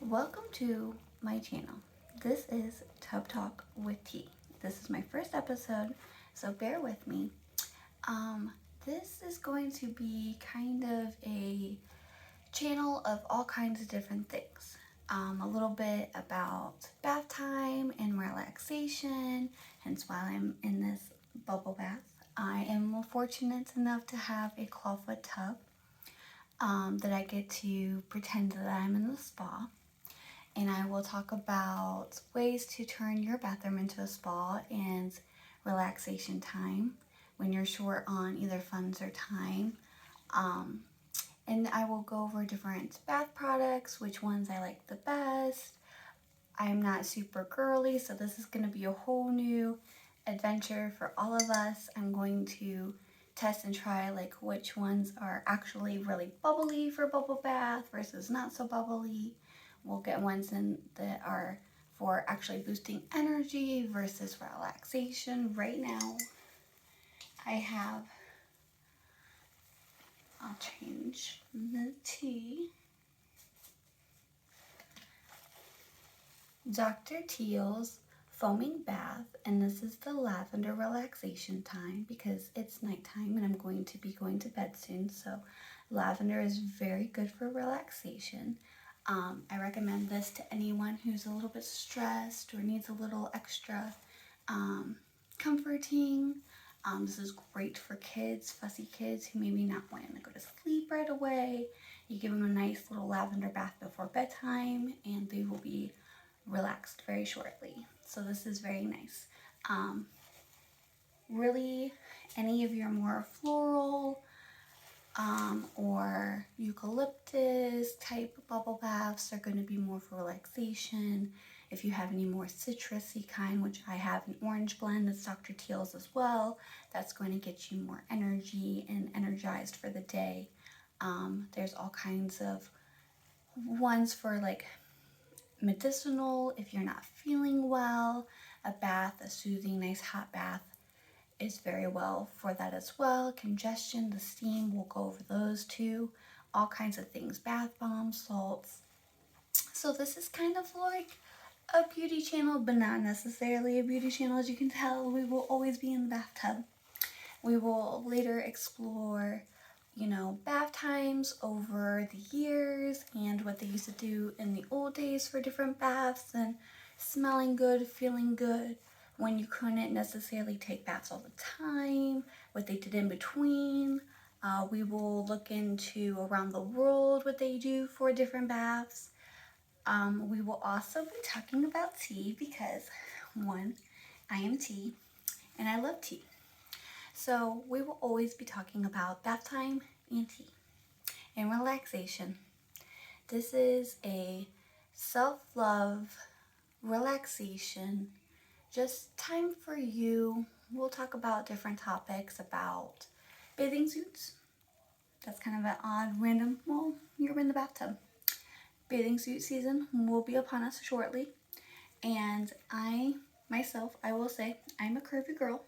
Welcome to my channel. This is Tub Talk with T. This is my first episode, so bear with me. This is going to be kind of a channel of all kinds of different things. A little bit about bath time and relaxation, hence why I'm in this bubble bath. I am fortunate enough to have a clawfoot tub that I get to pretend that I'm in the spa. And I will talk about ways to turn your bathroom into a spa and relaxation time when you're short on either funds or time. And I will go over different bath products, which ones I like the best. I'm not super girly, so this is going to be a whole new adventure for all of us. I'm going to test and try like which ones are actually really bubbly for bubble bath versus not so bubbly. We'll get ones in that are for actually boosting energy versus relaxation. Right now, I'll change the tea. Dr. Teal's foaming bath, and this is the lavender relaxation time because it's nighttime and I'm going to be going to bed soon, so lavender is very good for relaxation. I recommend this to anyone who's a little bit stressed or needs a little extra comforting. This is great for kids, fussy kids who maybe not wanting to go to sleep right away. You give them a nice little lavender bath before bedtime and they will be relaxed very shortly. So this is very nice. Really, any of your more floral or eucalyptus type bubble baths are going to be more for relaxation. If you have any more citrusy kind, which I have an orange blend that's Dr. Teal's as well, that's going to get you more energy and energized for the day. There's all kinds of ones for like medicinal if you're not feeling well. A soothing, nice hot bath is very well for that as well. Congestion, the steam, we'll go over those too. All kinds of things, bath bombs, salts. So this is kind of like a beauty channel, but not necessarily a beauty channel. As you can tell, we will always be in the bathtub. We will later explore, bath times over the years and what they used to do in the old days for different baths and smelling good, feeling good when you couldn't necessarily take baths all the time, what they did in between. We will look into around the world what they do for different baths. We will also be talking about tea because, one, I am tea and I love tea. So we will always be talking about bath time and tea and relaxation. This is a self-love relaxation, just time for you. We'll talk about different topics about bathing suits. That's kind of an odd, random, well, you're in the bathtub. Bathing suit season will be upon us shortly. And I will say, I'm a curvy girl.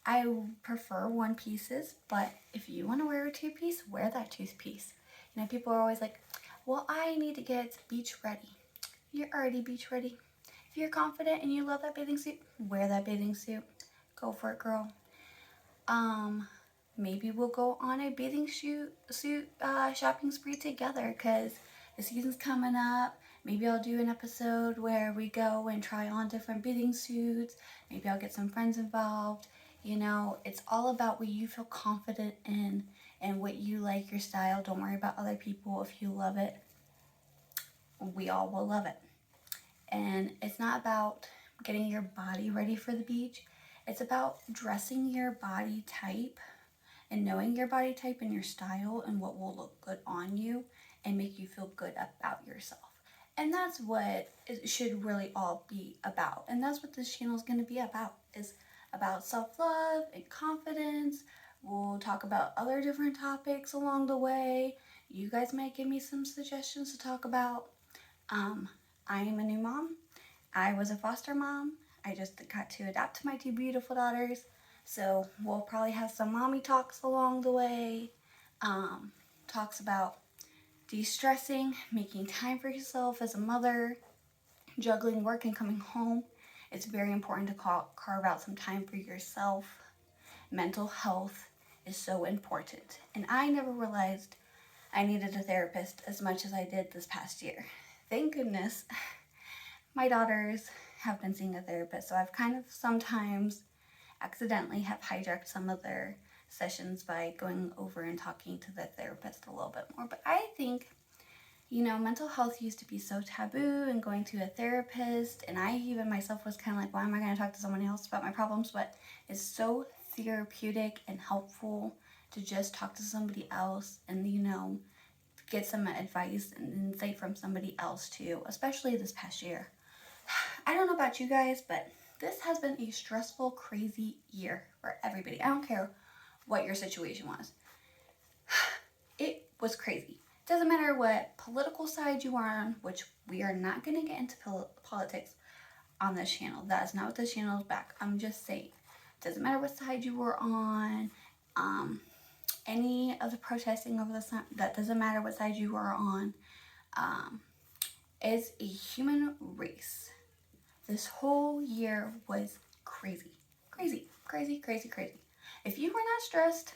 I prefer one pieces, but if you want to wear a two-piece, wear that two-piece. People are always like, well, I need to get beach ready. You're already beach ready. If you're confident and you love that bathing suit, wear that bathing suit. Go for it, girl. Maybe we'll go on a bathing suit shopping spree together because the season's coming up. Maybe I'll do an episode where we go and try on different bathing suits. Maybe I'll get some friends involved. It's all about what you feel confident in and what you like, your style. Don't worry about other people. If you love it, we all will love it. And it's not about getting your body ready for the beach. It's about dressing your body type and knowing your body type and your style and what will look good on you and make you feel good about yourself. And that's what it should really all be about. And that's what this channel is going to be about, is about self-love and confidence. We'll talk about other different topics along the way. You guys might give me some suggestions to talk about. I am a new mom. I was a foster mom. I just got to adopt my two beautiful daughters. So we'll probably have some mommy talks along the way. Talks about de-stressing, making time for yourself as a mother, juggling work and coming home. It's very important to carve out some time for yourself. Mental health is so important. And I never realized I needed a therapist as much as I did this past year. Thank goodness my daughters have been seeing a therapist, so I've kind of sometimes accidentally have hijacked some of their sessions by going over and talking to the therapist a little bit more. But I think, mental health used to be so taboo, and going to a therapist, and I even myself was kind of like, why am I going to talk to someone else about my problems? But it's so therapeutic and helpful to just talk to somebody else and, get some advice and insight from somebody else too, especially this past year. I don't know about you guys, but this has been a stressful, crazy year for everybody. I don't care what your situation was. It was crazy. Doesn't matter what political side you are on, which we are not going to get into politics on this channel. That is not what this channel is back. I'm just saying. Doesn't matter what side you were on. Any of the protesting over the sun, that doesn't matter what side you are on. As a human race, this whole year was crazy. Crazy, crazy, crazy, crazy. If you were not stressed,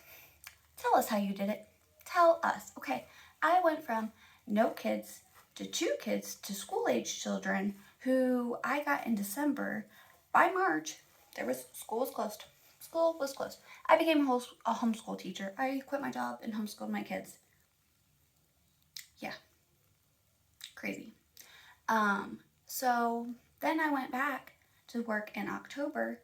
tell us how you did it. Tell us. Okay, I went from no kids to 2 kids to school-age children who I got in December. By March, school was closed. School was closed. I became a homeschool teacher. I quit my job and homeschooled my kids. Yeah, crazy. So then I went back to work in October.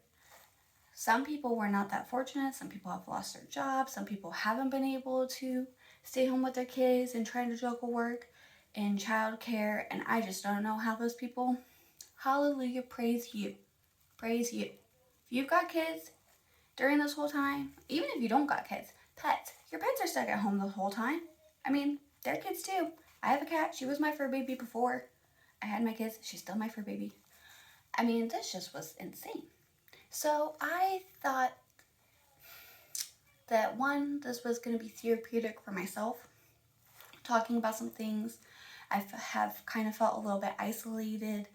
Some people were not that fortunate. Some people have lost their jobs. Some people haven't been able to stay home with their kids and trying to juggle work and childcare. And I just don't know how those people, hallelujah, praise you. Praise you. If you've got kids during this whole time, even if you don't got kids, pets, your pets are stuck at home the whole time. I mean, they're kids too. I have a cat. She was my fur baby before I had my kids. She's still my fur baby. I mean, this just was insane. So I thought that this was going to be therapeutic for myself, talking about some things. I have kind of felt a little bit isolated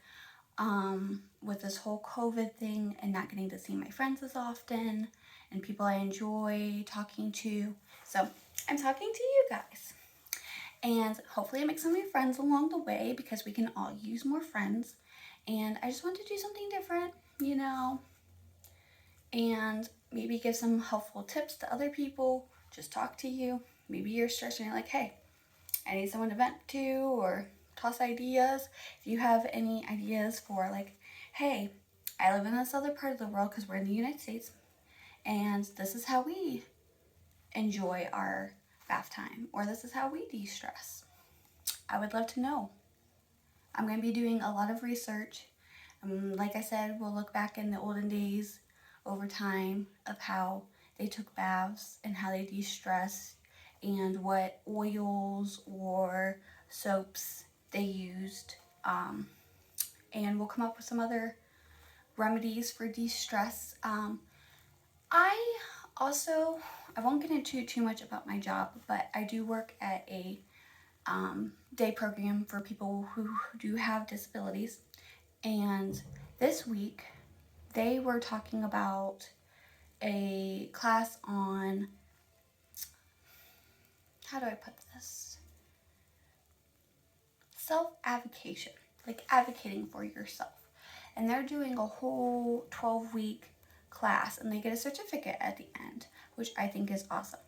with this whole COVID thing and not getting to see my friends as often and people I enjoy talking to. So I'm talking to you guys. And hopefully I make some new friends along the way, because we can all use more friends. And I just want to do something different, and maybe give some helpful tips to other people, just talk to you. Maybe you're stressed and you're like, hey, I need someone to vent to or toss ideas. If you have any ideas for like, hey, I live in this other part of the world because we're in the United States, and this is how we enjoy our bath time, or this is how we de-stress. I would love to know. I'm going to be doing a lot of research. Like I said, we'll look back in the olden days over time of how they took baths and how they de-stressed and what oils or soaps they used. And we'll come up with some other remedies for de-stress. I won't get into too much about my job, but I do work at a day program for people who do have disabilities. And this week, they were talking about a class on, how do I put this? Self-advocation, like advocating for yourself. And they're doing a whole 12-week class, and they get a certificate at the end, which I think is awesome.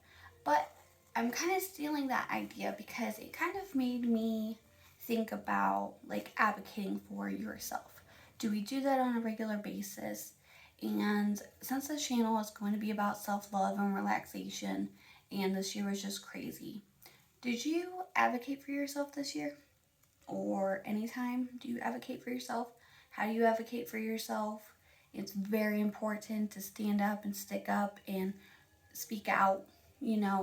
But I'm kind of stealing that idea because it kind of made me think about like advocating for yourself. Do we do that on a regular basis? And since this channel is going to be about self-love and relaxation, and this year was just crazy, did you advocate for yourself this year? Or anytime, do you advocate for yourself? How do you advocate for yourself? It's very important to stand up and stick up and speak out.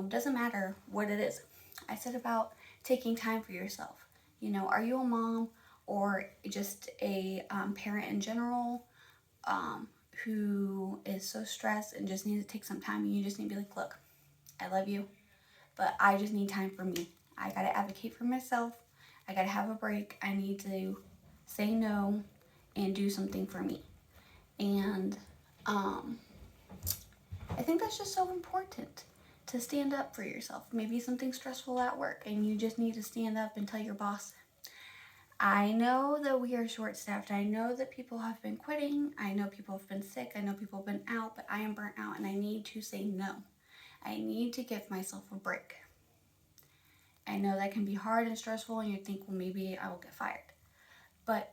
Doesn't matter what it is. I said about taking time for yourself. Are you a mom or just a parent in general who is so stressed and just needs to take some time, and you just need to be like, look, I love you, but I just need time for me. I gotta advocate for myself. I gotta have a break. I need to say no and do something for me. And I think that's just so important to stand up for yourself. Maybe something stressful at work and you just need to stand up and tell your boss, I know that we are short staffed. I know that people have been quitting. I know people have been sick. I know people have been out, but I am burnt out and I need to say no. I need to give myself a break. I know that can be hard and stressful and you think, well, maybe I will get fired. But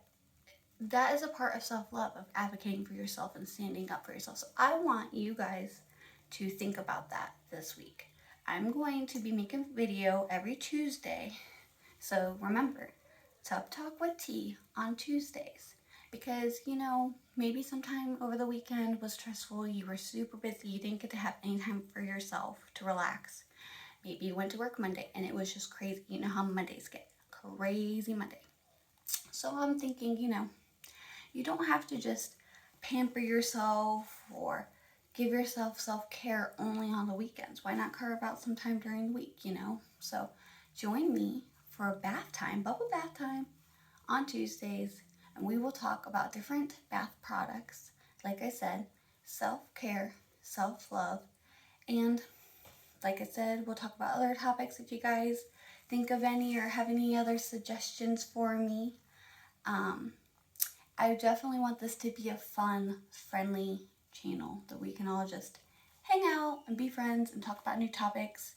that is a part of self-love, of advocating for yourself and standing up for yourself. So I want you guys to think about that this week. I'm going to be making a video every Tuesday. So remember, Tough Talk with T on Tuesdays. Because, you know, maybe sometime over the weekend was stressful, you were super busy, you didn't get to have any time for yourself to relax. Maybe you went to work Monday and it was just crazy. You know how Mondays get. Crazy Monday. So I'm thinking, you know, you don't have to just pamper yourself or give yourself self-care only on the weekends. Why not carve out some time during the week, you know? So join me for a bath time, bubble bath time on Tuesdays, and we will talk about different bath products. Like I said, self-care, self-love, and like I said, we'll talk about other topics if you guys think of any or have any other suggestions for me. I definitely want this to be a fun, friendly channel that we can all just hang out and be friends and talk about new topics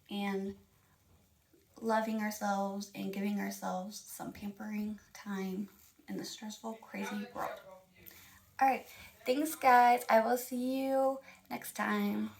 and loving ourselves and giving ourselves some pampering time in the stressful, crazy world. All right, thanks guys. I will see you next time.